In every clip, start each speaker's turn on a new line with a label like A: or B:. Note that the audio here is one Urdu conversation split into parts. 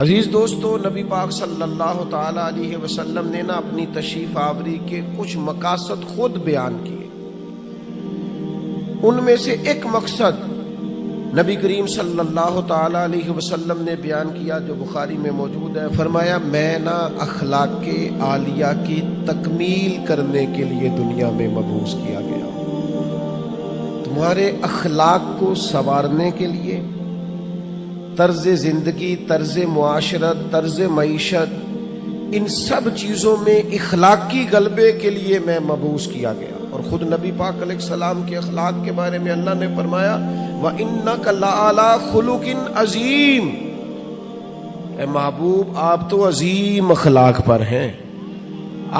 A: عزیز دوستو، نبی پاک صلی اللہ تعالی علیہ وسلم نے اپنی تشریف آوری کے کچھ مقاصد خود بیان کیے۔ ان میں سے ایک مقصد نبی کریم صلی اللہ تعالی علیہ وسلم نے بیان کیا جو بخاری میں موجود ہے۔ فرمایا، میں اخلاق عالیہ کی تکمیل کرنے کے لیے دنیا میں مبعوث کیا گیا ہوں۔ تمہارے اخلاق کو سنوارنے کے لیے، طرز زندگی، طرز معاشرت، طرز معیشت، ان سب چیزوں میں اخلاقی غلبے کے لیے میں مبعوث کیا گیا۔ اور خود نبی پاک علیہ السلام کے اخلاق کے بارے میں اللہ نے فرمایا، وَإِنَّكَ لَعَلَىٰ خُلُقٍ عَظِيمٍ، اے محبوب آپ تو عظیم اخلاق پر ہیں،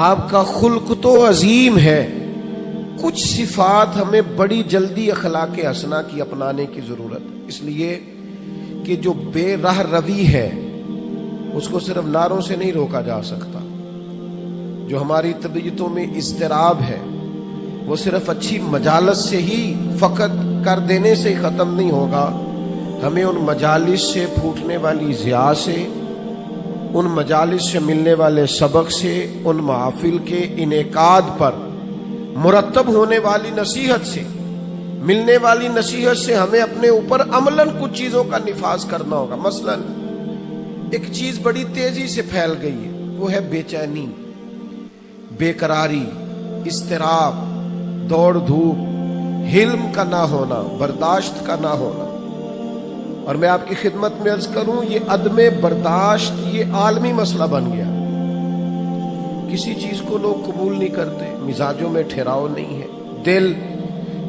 A: آپ کا خلق تو عظیم ہے۔ کچھ صفات ہمیں بڑی جلدی اخلاق حسنہ کی اپنانے کی ضرورت، اس لیے کہ جو بے راہ روی ہے اس کو صرف نعروں سے نہیں روکا جا سکتا۔ جو ہماری طبیعتوں میں اضطراب ہے وہ صرف اچھی مجالس سے ہی فقط کر دینے سے ختم نہیں ہوگا۔ ہمیں ان مجالس سے پھوٹنے والی ضیاء سے، ان مجالس سے ملنے والے سبق سے، ان محافل کے انعقاد پر مرتب ہونے والی نصیحت سے، ملنے والی نصیحت سے ہمیں اپنے اوپر عملاً کچھ چیزوں کا نفاذ کرنا ہوگا۔ مثلا ایک چیز بڑی تیزی سے پھیل گئی ہے، وہ ہے بے چینی، بے قراری، اضطراب، دوڑ دھوپ، حلم کا نہ ہونا، برداشت کا نہ ہونا۔ اور میں آپ کی خدمت میں عرض کروں، یہ عدم برداشت یہ عالمی مسئلہ بن گیا۔ کسی چیز کو لوگ قبول نہیں کرتے، مزاجوں میں ٹھہراؤ نہیں ہے، دل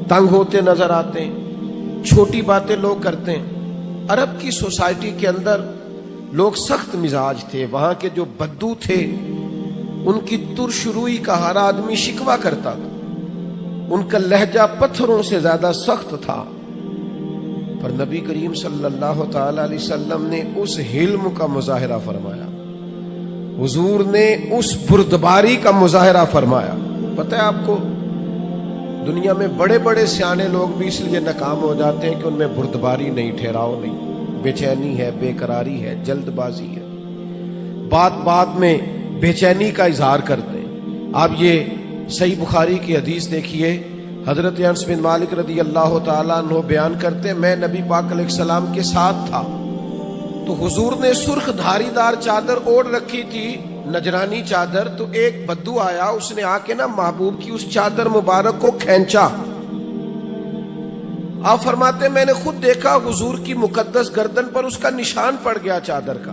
A: تنگ ہوتے نظر آتے ہیں، چھوٹی باتیں لوگ کرتے ہیں۔ عرب کی سوسائٹی کے اندر لوگ سخت مزاج تھے، وہاں کے جو بدو تھے ان کی ترش روئی کا ہر آدمی شکوہ کرتا تھا، ان کا لہجہ پتھروں سے زیادہ سخت تھا۔ پر نبی کریم صلی اللہ تعالی علیہ وسلم نے اس حلم کا مظاہرہ فرمایا، حضور نے اس بردباری کا مظاہرہ فرمایا۔ پتہ ہے آپ کو، دنیا میں بڑے بڑے سیانے لوگ بھی اس لیے ناکام ہو جاتے ہیں کہ ان میں بردباری نہیں، ٹھہراؤ نہیں، بے چینی ہے، بے قراری ہے، جلد بازی ہے، بات بات میں بے چینی کا اظہار کرتے ہیں۔ آپ یہ صحیح بخاری کی حدیث دیکھیے، حضرت انس بن مالک رضی اللہ تعالیٰ عنہ بیان کرتے ہیں، میں نبی پاک علیہ السلام کے ساتھ تھا تو حضور نے سرخ دھاری دار چادر اوڑھ رکھی تھی، نجرانی چادر۔ تو ایک بدو آیا، اس نے آ کے محبوب کی اس چادر مبارک کو کھینچا۔ آپ فرماتے میں نے خود دیکھا حضور کی مقدس گردن پر اس کا نشان پڑ گیا چادر کا۔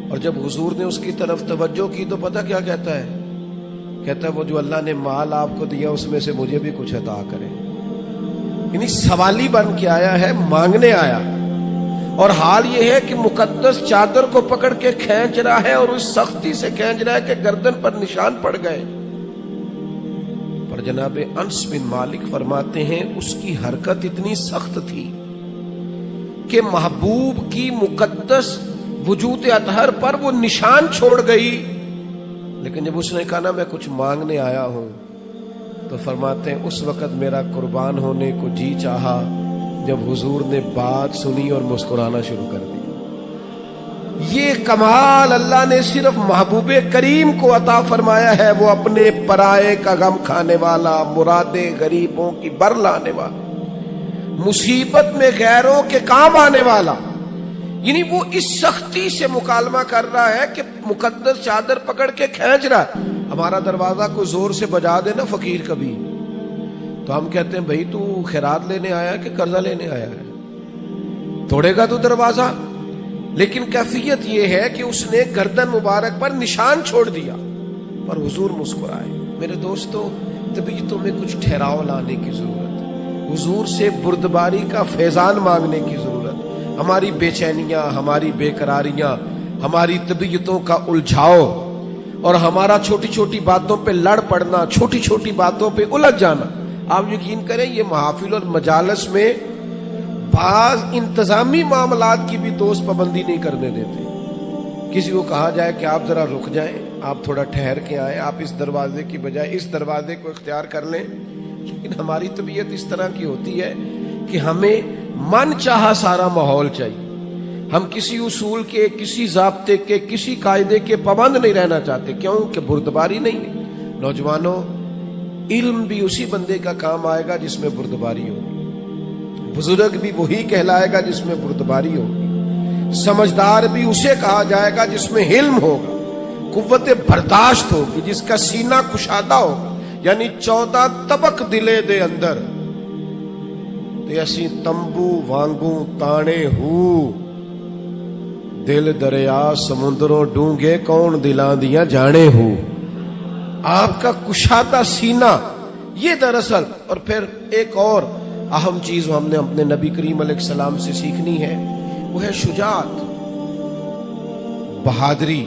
A: اور جب حضور نے اس کی طرف توجہ کی تو پتہ کیا کہتا ہے؟ کہتا ہے وہ جو اللہ نے مال آپ کو دیا اس میں سے مجھے بھی کچھ عطا کرے۔ یعنی سوالی بن کے آیا ہے، مانگنے آیا، اور حال یہ ہے کہ مقدس چادر کو پکڑ کے کھینچ رہا ہے، اور اس سختی سے کھینچ رہا ہے کہ گردن پر نشان پڑ گئے۔ پر جناب انس بن مالک فرماتے ہیں اس کی حرکت اتنی سخت تھی کہ محبوب کی مقدس وجود اطہر پر وہ نشان چھوڑ گئی۔ لیکن جب اس نے کہا میں کچھ مانگنے آیا ہوں، تو فرماتے ہیں اس وقت میرا قربان ہونے کو جی چاہا جب حضور نے بات سنی اور مسکرانا شروع کر دیا۔ یہ کمال اللہ نے صرف محبوب کریم کو عطا فرمایا ہے، وہ اپنے پرائے کا غم کھانے والا، مرادیں غریبوں کی بر لانے والا، مصیبت میں غیروں کے کام آنے والا۔ یعنی وہ اس سختی سے مکالمہ کر رہا ہے کہ مقدس چادر پکڑ کے کھینچ رہا ہے۔ ہمارا دروازہ کو زور سے بجا دے نا فقیر کبھی، تو ہم کہتے ہیں بھائی تو خیرات لینے آیا ہے کہ قرضہ لینے آیا ہے؟ توڑے گا تو دروازہ؟ لیکن کیفیت یہ ہے کہ اس نے گردن مبارک پر نشان چھوڑ دیا، پر حضور مسکرائے۔ میرے دوستو، طبیعتوں میں کچھ ٹھہراؤ لانے کی ضرورت ہے، حضور سے بردباری کا فیضان مانگنے کی ضرورت ہے۔ ہماری بے چینیاں، ہماری بے قراریاں، ہماری طبیعتوں کا الجھاؤ، اور ہمارا چھوٹی چھوٹی باتوں پہ لڑ پڑنا، چھوٹی چھوٹی باتوں پہ الجھ جانا، آپ یقین کریں یہ محافل اور مجالس میں بعض انتظامی معاملات کی بھی دوست پابندی نہیں کرنے دیتے۔ کسی کو کہا جائے کہ آپ ذرا رک جائیں، آپ تھوڑا ٹھہر کے آئیں، آپ اس دروازے کی بجائے اس دروازے کو اختیار کر لیں، لیکن ہماری طبیعت اس طرح کی ہوتی ہے کہ ہمیں من چاہا سارا ماحول چاہیے، ہم کسی اصول کے، کسی ضابطے کے، کسی قاعدے کے پابند نہیں رہنا چاہتے، کیوں کہ بردباری نہیں ہے۔ نوجوانوں، علم بھی اسی بندے کا کام آئے گا جس میں بردباری ہوگی، بزرگ بھی وہی کہلائے گا جس میں بردباری ہوگی، سمجھدار بھی اسے کہا جائے گا جس میں علم ہوگا، قوت برداشت ہوگی، جس کا سینہ کشادہ ہوگا۔ یعنی 14 طبق دلے دے اندر تے اسی تمبو وانگوں تانے ہو، دل دریا سمندروں ڈونگے کون دلاں دیاں جانے ہو۔ آپ کا کشادہ سینہ یہ دراصل، اور پھر ایک اور اہم چیز ہم نے اپنے نبی کریم علیہ السلام سے سیکھنی ہے، وہ ہے شجاعت، بہادری۔